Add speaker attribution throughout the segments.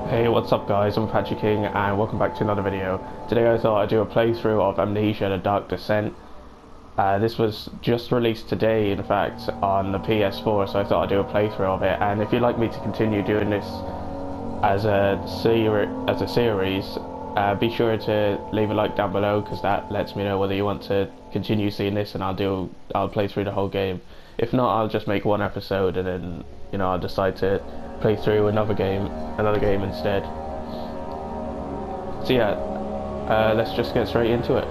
Speaker 1: Hey, what's up guys, I'm Patrick King and welcome back to another video. Today I thought I'd do a playthrough of Amnesia: The Dark Descent. This was just released today, in fact, on the PS4, so I thought I'd do a playthrough of it. And if you'd like me to continue doing this as a series, be sure to leave a like down below, because that lets me know whether you want to continue seeing this, and I'll play through the whole game. If not, I'll just make one episode and then, I'll decide to play through another game instead. So yeah, let's just get straight into it.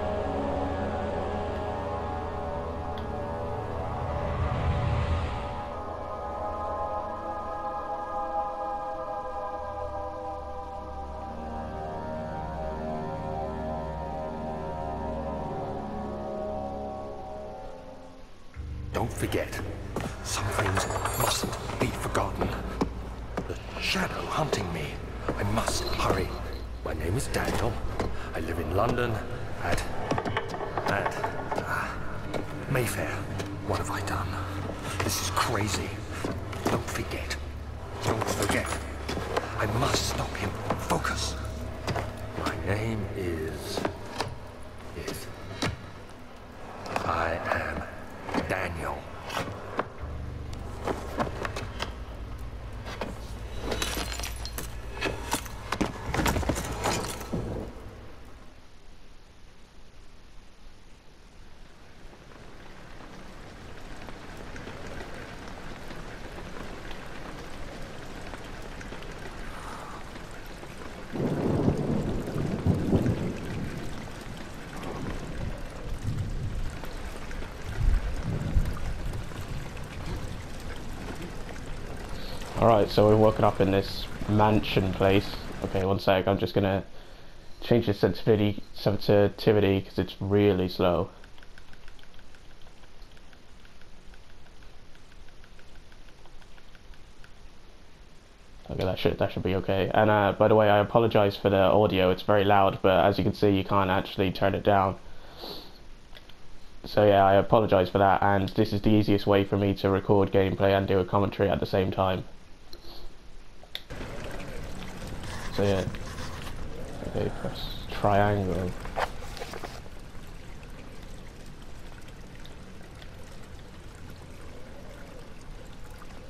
Speaker 2: Don't forget, some things mustn't be forgotten. The shadow hunting me. I must hurry. My name is Daniel. I live in London at Mayfair. What have I done? This is crazy. Don't forget. Don't forget. I must stop him. Focus. My name is I am Daniel.
Speaker 1: Alright, so we're woken up in this mansion place. Okay, one sec, I'm just gonna change the sensitivity because it's really slow. Okay, that should be okay. And by the way, I apologize for the audio, it's very loud, but as you can see, you can't actually turn it down. So yeah, I apologize for that, and this is the easiest way for me to record gameplay and do a commentary at the same time. So yeah, okay, press triangle.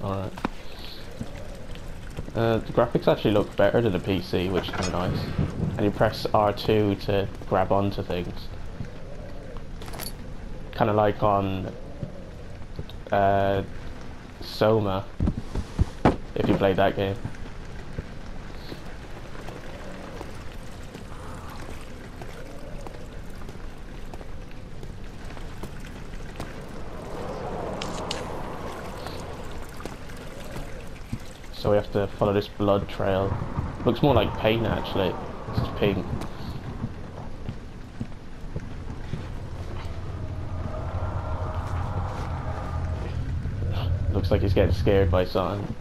Speaker 1: Alright. The graphics actually look better than the PC, which is kind of nice. And you press R2 to grab onto things. Kind of like on Soma, if you played that game. So we have to follow this blood trail. Looks more like paint actually. It's just pink. Looks like he's getting scared by something.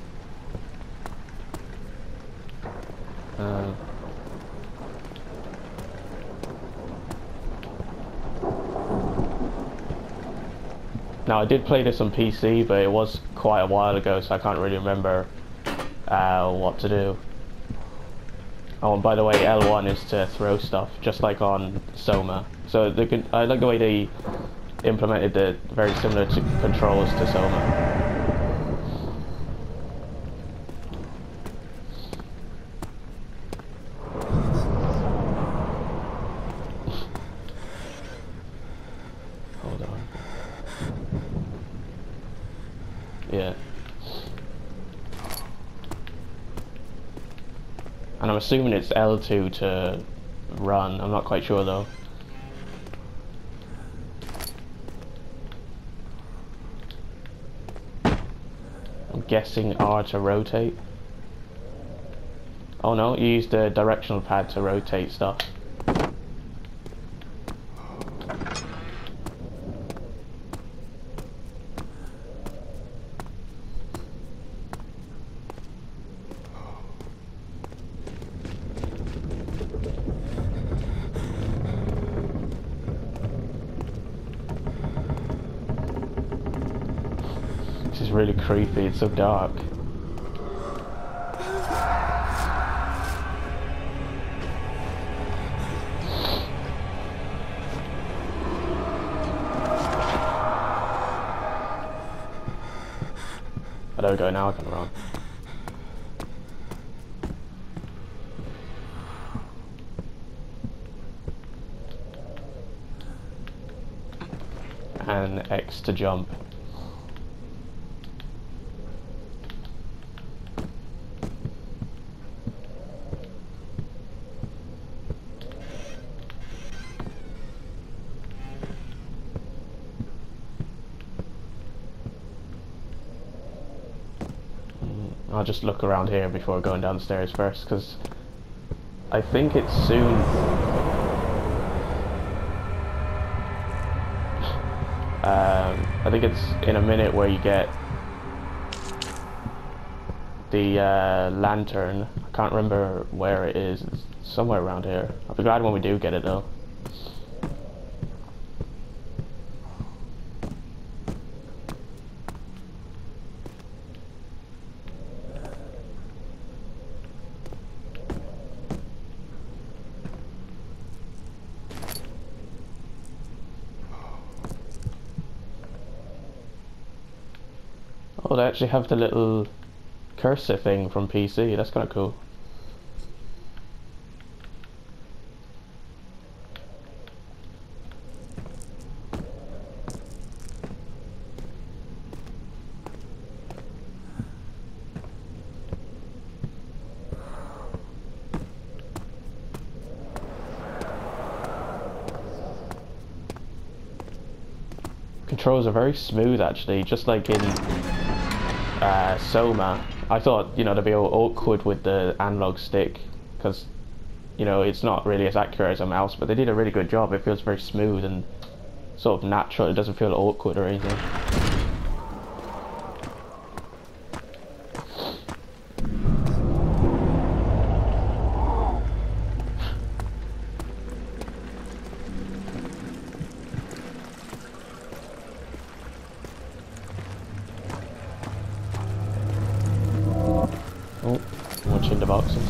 Speaker 1: Now I did play this on PC, but it was quite a while ago, so I can't really remember what to do. Oh, and by the way, L1 is to throw stuff, just like on Soma. So I like the way they implemented the very similar controls to Soma. Hold on. Yeah. And I'm assuming it's L2 to run. I'm not quite sure though. I'm guessing R to rotate. Oh no, you use the directional pad to rotate stuff. This is really creepy, it's so dark. Oh, there we go, now I can run. And X to jump. I'll just look around here before going downstairs first, because I think it's soon. I think it's in a minute where you get the lantern. I can't remember where it is. It's somewhere around here. I'll be glad when we do get it though. Oh, they actually have the little cursor thing from PC. That's kind of cool. Controls are very smooth actually, just like in Soma. I thought, you know, they'd be all awkward with the analog stick because, you know, it's not really as accurate as a mouse, but they did a really good job. It feels very smooth and sort of natural. It doesn't feel awkward or anything. Oh, watching the boxes.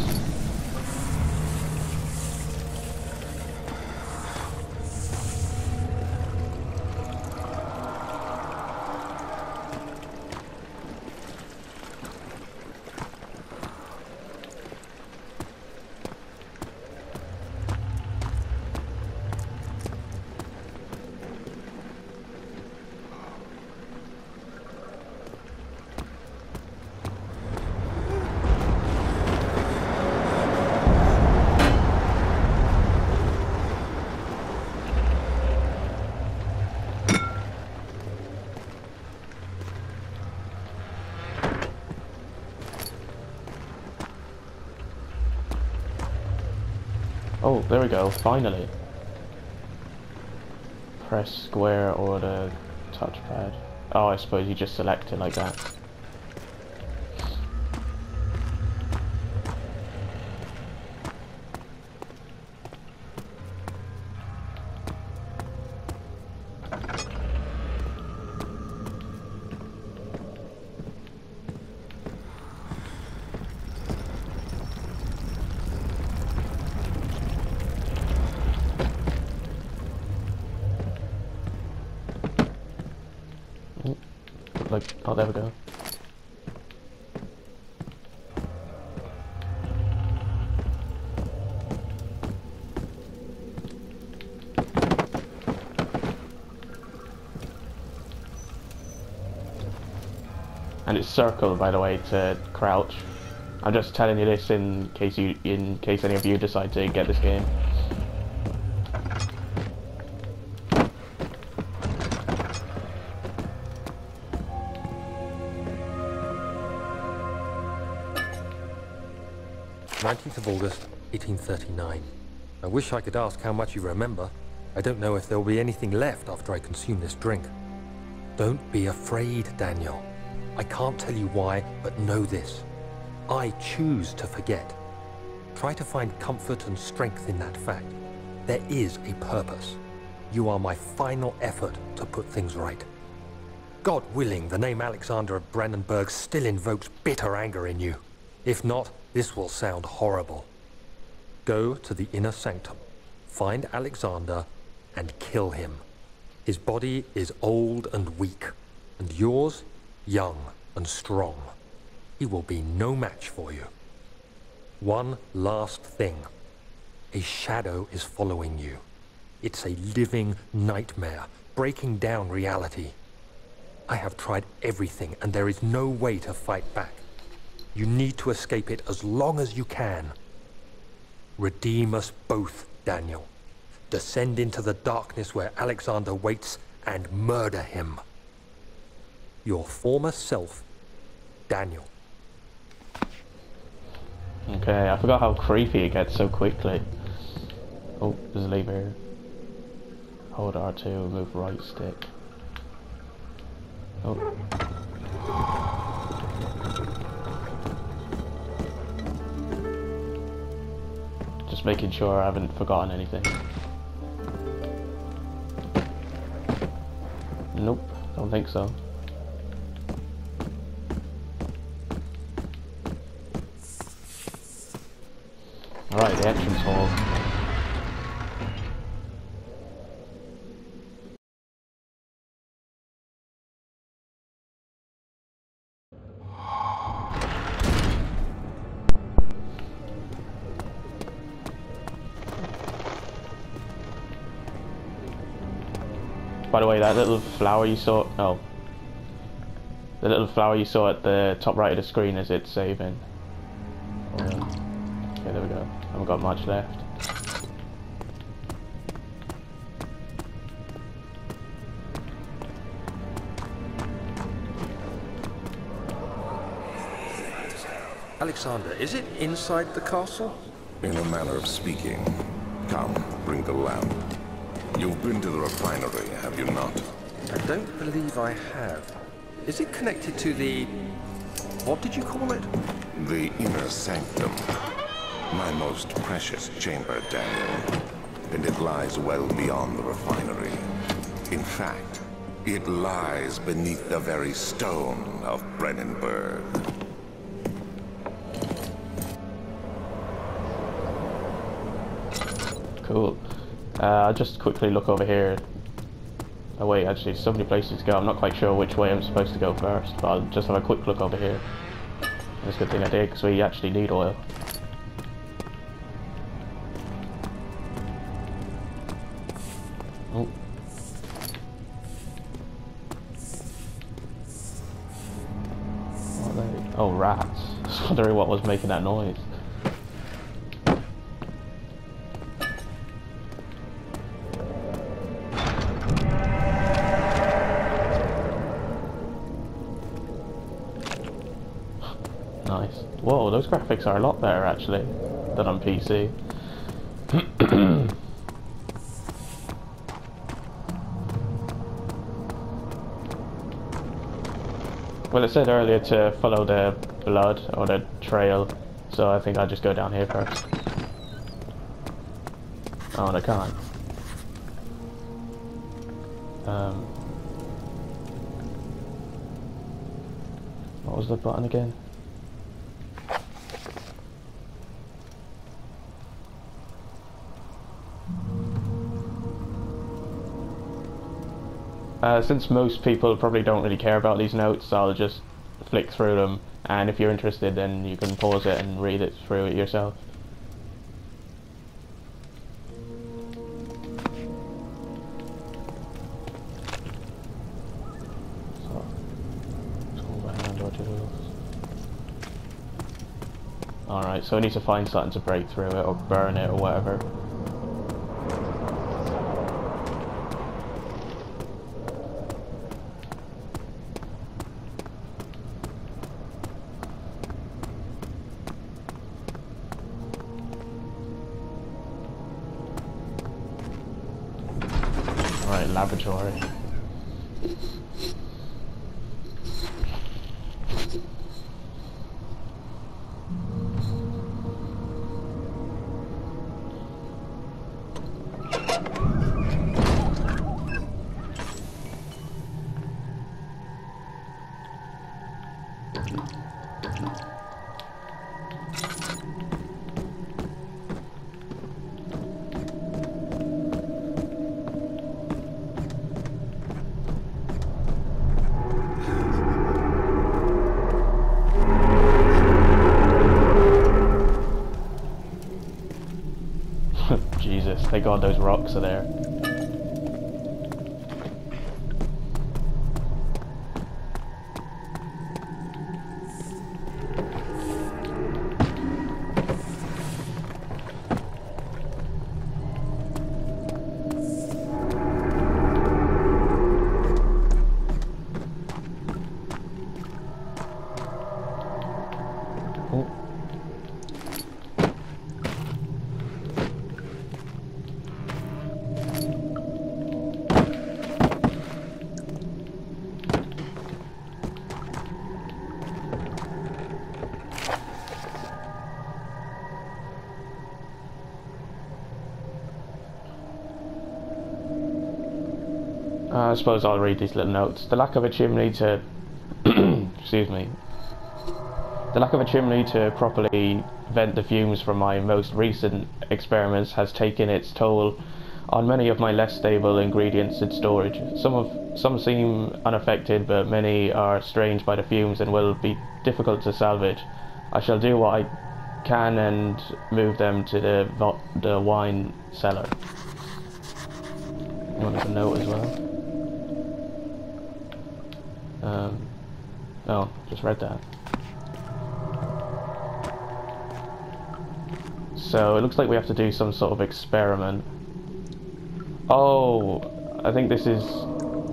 Speaker 1: Oh, there we go, finally. Press square or the touchpad. Oh, I suppose you just select it like that. 'em. Like, oh, there we go. And it's circle, by the way, to crouch. I'm just telling you this in case any of you decide to get this game.
Speaker 2: August 1839. I wish I could ask how much you remember. I don't know if there will be anything left after I consume this drink. Don't be afraid, Daniel. I can't tell you why, but know this. I choose to forget. Try to find comfort and strength in that fact. There is a purpose. You are my final effort to put things right. God willing, the name Alexander of Brandenburg still invokes bitter anger in you. If not, this will sound horrible. Go to the inner sanctum, find Alexander, and kill him. His body is old and weak, and yours, young and strong. He will be no match for you. One last thing. A shadow is following you. It's a living nightmare, breaking down reality. I have tried everything, and there is no way to fight back. You need to escape it as long as you can. Redeem us both, Daniel. Descend into the darkness where Alexander waits and murder him. Your former self, Daniel.
Speaker 1: Okay, I forgot how creepy it gets so quickly. Oh, there's a lever here. Hold R2, move right stick. Oh. Just making sure I haven't forgotten anything. Nope, don't think so. Alright, the entrance hall. By the way, that little flower you saw, oh, the little flower you saw at the top right of the screen, is it saving? Okay, there we go. Haven't got much left.
Speaker 2: Alexander, is it inside the castle?
Speaker 3: In a manner of speaking. Come, bring the lamp. You've been to the refinery, have you not?
Speaker 2: I don't believe I have. Is it connected to the... what did you call it?
Speaker 3: The inner sanctum. My most precious chamber, Daniel. And it lies well beyond the refinery. In fact, it lies beneath the very stone of Brennenburg.
Speaker 1: Cool. I'll just quickly look over here. Oh wait, actually, so many places to go. I'm not quite sure which way I'm supposed to go first, but I'll just have a quick look over here. It's a good thing I did, because we actually need oil. Oh. What are they? Oh, rats. I was wondering what was making that noise. Nice. Whoa, those graphics are a lot better actually than on PC. Well, it said earlier to follow the blood or the trail, so I think I'll just go down here first. Oh, and I can't. What was the button again? Since most people probably don't really care about these notes, I'll just flick through them, and if you're interested then you can pause it and read it through it yourself. So, let's go behind or do. Alright, so we need to find something to break through it or burn it or whatever. Right, laboratory. Thank God those rocks are there. I suppose I'll read these little notes. The lack of a chimney to excuse me. The lack of a chimney to properly vent the fumes from my most recent experiments has taken its toll on many of my less stable ingredients in storage. Some seem unaffected, but many are strained by the fumes and will be difficult to salvage. I shall do what I can and move them to the wine cellar. You want a note as well? Oh, just read that. So it looks like we have to do some sort of experiment. Oh, I think this is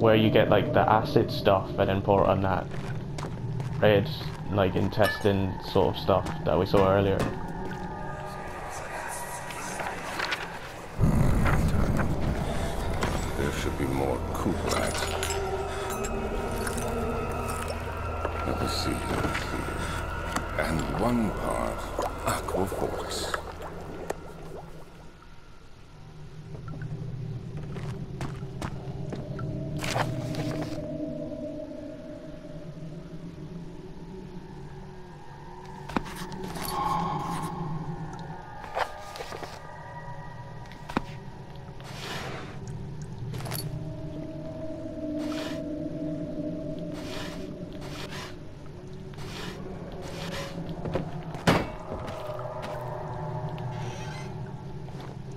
Speaker 1: where you get like the acid stuff and then pour it on that red, like intestine sort of stuff that we saw earlier.
Speaker 3: There should be more coop rats. Let me see. And one part aqua force.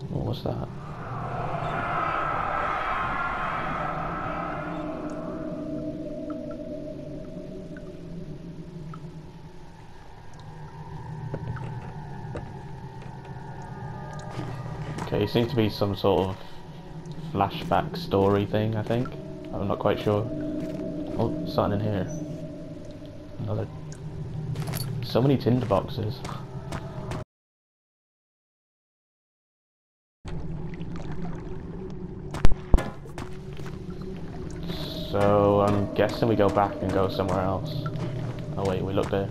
Speaker 1: What's that? Okay, it seems to be some sort of flashback story thing, I think. I'm not quite sure. Oh, something in here. Another... So many tinder boxes. So I'm guessing we go back and go somewhere else. Oh wait, we look there.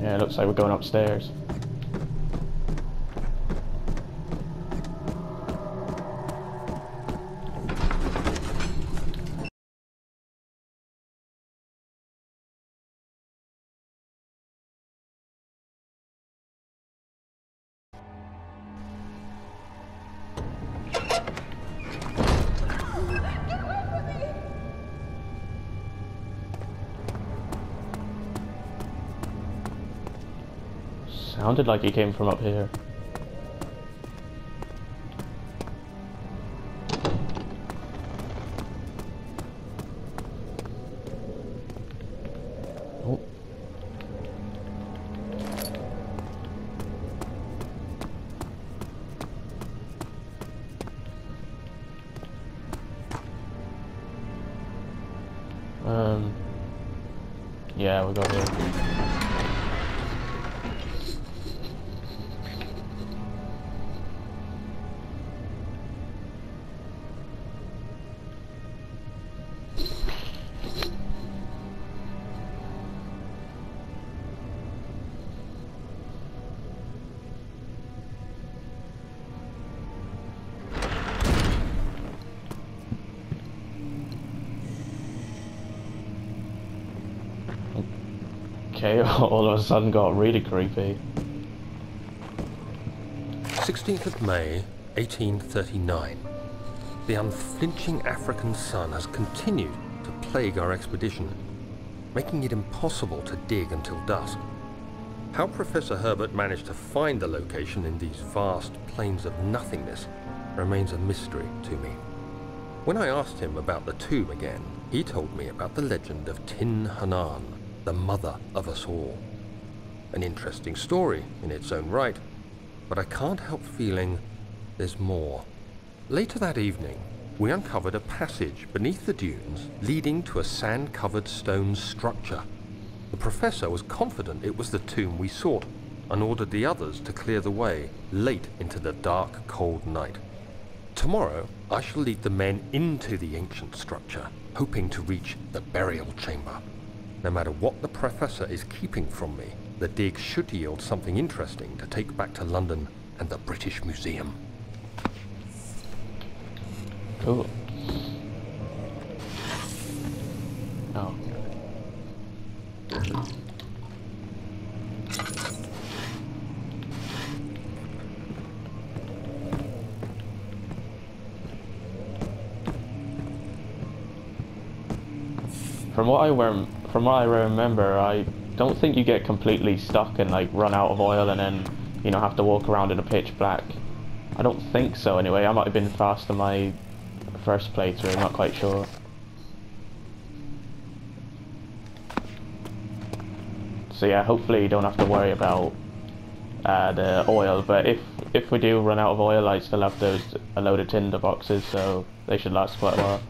Speaker 1: Yeah, it looks like we're going upstairs. Sounded like he came from up here. Oh. Yeah, we got here. Okay, all of a sudden got really creepy.
Speaker 2: 16th of May, 1839. the unflinching African sun has continued to plague our expedition, making it impossible to dig until dusk. How Professor Herbert managed to find the location in these vast plains of nothingness remains a mystery to me. When I asked him about the tomb again, he told me about the legend of Tin Hanan, the mother of us all. An interesting story in its own right, but I can't help feeling there's more. Later that evening, we uncovered a passage beneath the dunes leading to a sand-covered stone structure. The professor was confident it was the tomb we sought and ordered the others to clear the way late into the dark, cold night. Tomorrow, I shall lead the men into the ancient structure, hoping to reach the burial chamber. No matter what the professor is keeping from me, the dig should yield something interesting to take back to London and the British Museum.
Speaker 1: Cool. Oh. From what I remember, I don't think you get completely stuck and like run out of oil and then, you know, have to walk around in a pitch black. I don't think so anyway. I might have been fast in my first playthrough, I'm not quite sure. So yeah, hopefully you don't have to worry about the oil, but if we do run out of oil, I still have a load of tinder boxes, so they should last quite a while.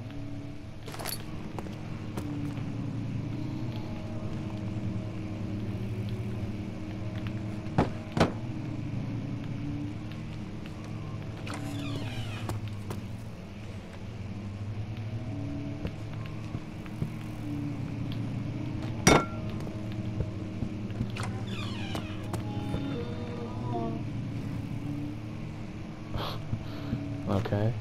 Speaker 1: Okay.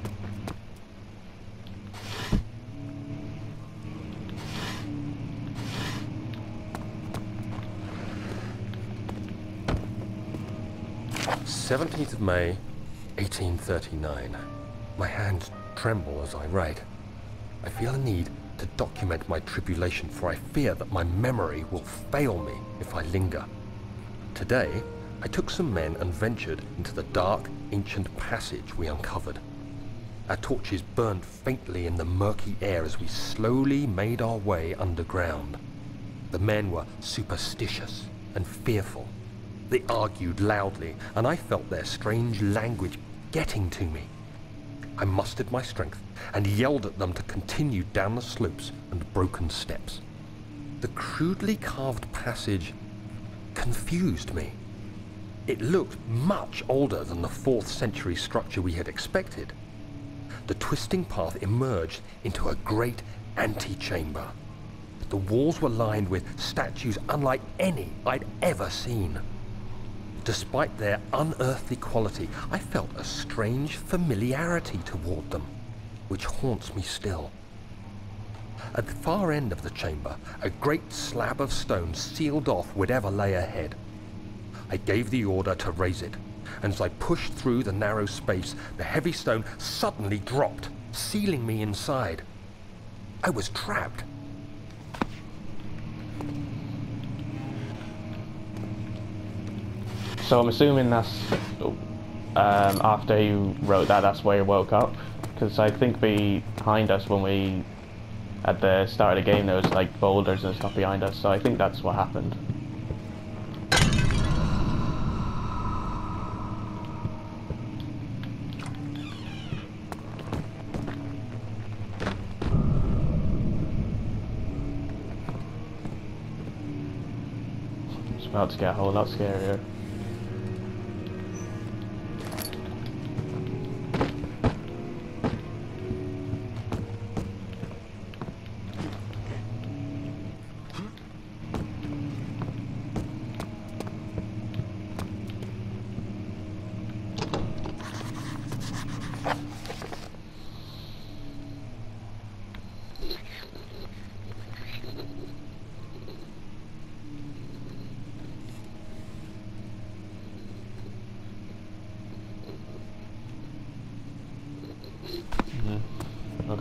Speaker 2: "17th of May, 1839. My hands tremble as I write. I feel a need to document my tribulation, for I fear that my memory will fail me if I linger. Today, I took some men and ventured into the dark, ancient passage we uncovered. Our torches burned faintly in the murky air as we slowly made our way underground. The men were superstitious and fearful. They argued loudly, and I felt their strange language getting to me. I mustered my strength and yelled at them to continue down the slopes and broken steps. The crudely carved passage confused me. It looked much older than the 4th century structure we had expected. The twisting path emerged into a great antechamber. The walls were lined with statues unlike any I'd ever seen. Despite their unearthly quality, I felt a strange familiarity toward them, which haunts me still. At the far end of the chamber, a great slab of stone sealed off whatever lay ahead. I gave the order to raise it, and as I pushed through the narrow space, the heavy stone suddenly dropped, sealing me inside. I was trapped.
Speaker 1: So I'm assuming that's after you wrote that, that's where you woke up, because I think behind us when we at the start of the game there was like boulders and stuff behind us, so I think that's what happened. It's about to get a whole lot scarier.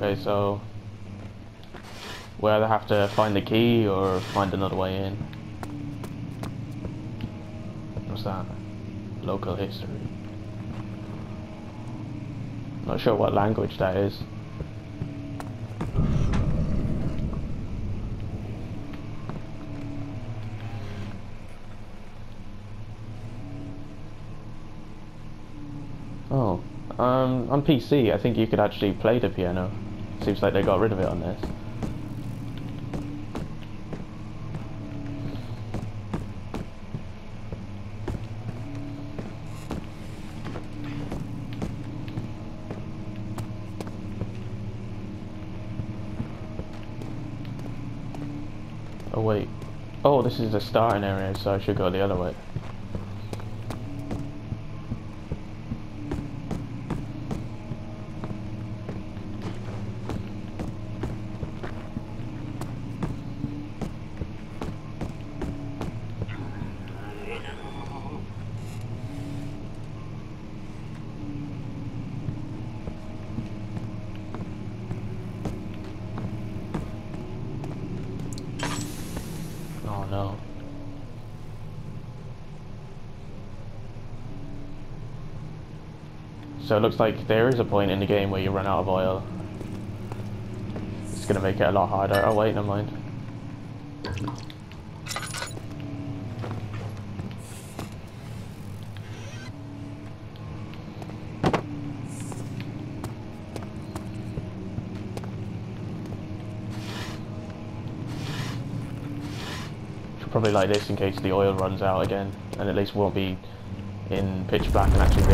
Speaker 1: Okay, so we either have to find the key or find another way in. What's that? Local history. Not sure what language that is. Oh, on PC, I think you could actually play the piano. Seems like they got rid of it on this. Oh wait. Oh, this is the starting area, so I should go the other way. Oh no. So it looks like there is a point in the game where you run out of oil. It's gonna make it a lot harder. Oh wait, never mind. Probably like this in case the oil runs out again, and at least won't be in pitch black and actually be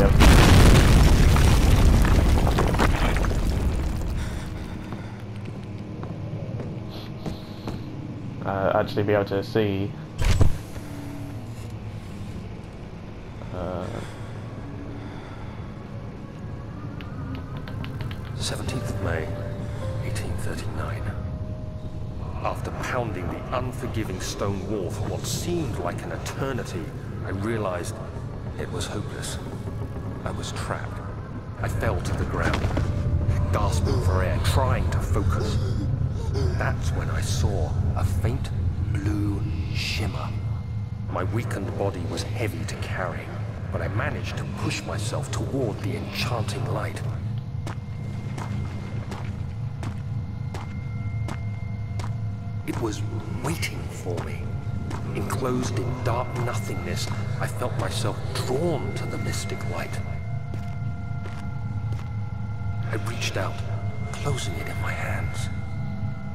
Speaker 1: able to see.
Speaker 2: 17th of May, 1839. After pounding the unforgiving stone wall for what seemed like an eternity, I realized it was hopeless. I was trapped. I fell to the ground, gasping for air, trying to focus. That's when I saw a faint blue shimmer. My weakened body was heavy to carry, but I managed to push myself toward the enchanting light. It was waiting for me. Enclosed in dark nothingness, I felt myself drawn to the mystic light. I reached out, closing it in my hands.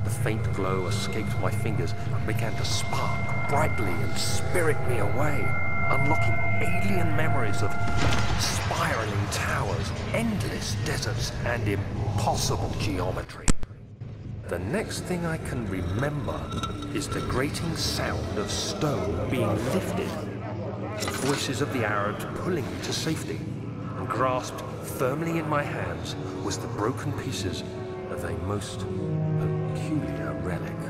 Speaker 2: The faint glow escaped my fingers and began to spark brightly and spirit me away, unlocking alien memories of spiraling towers, endless deserts, and impossible geometry. The next thing I can remember is the grating sound of stone being lifted, the voices of the Arabs pulling me to safety, and grasped firmly in my hands was the broken pieces of a most peculiar relic.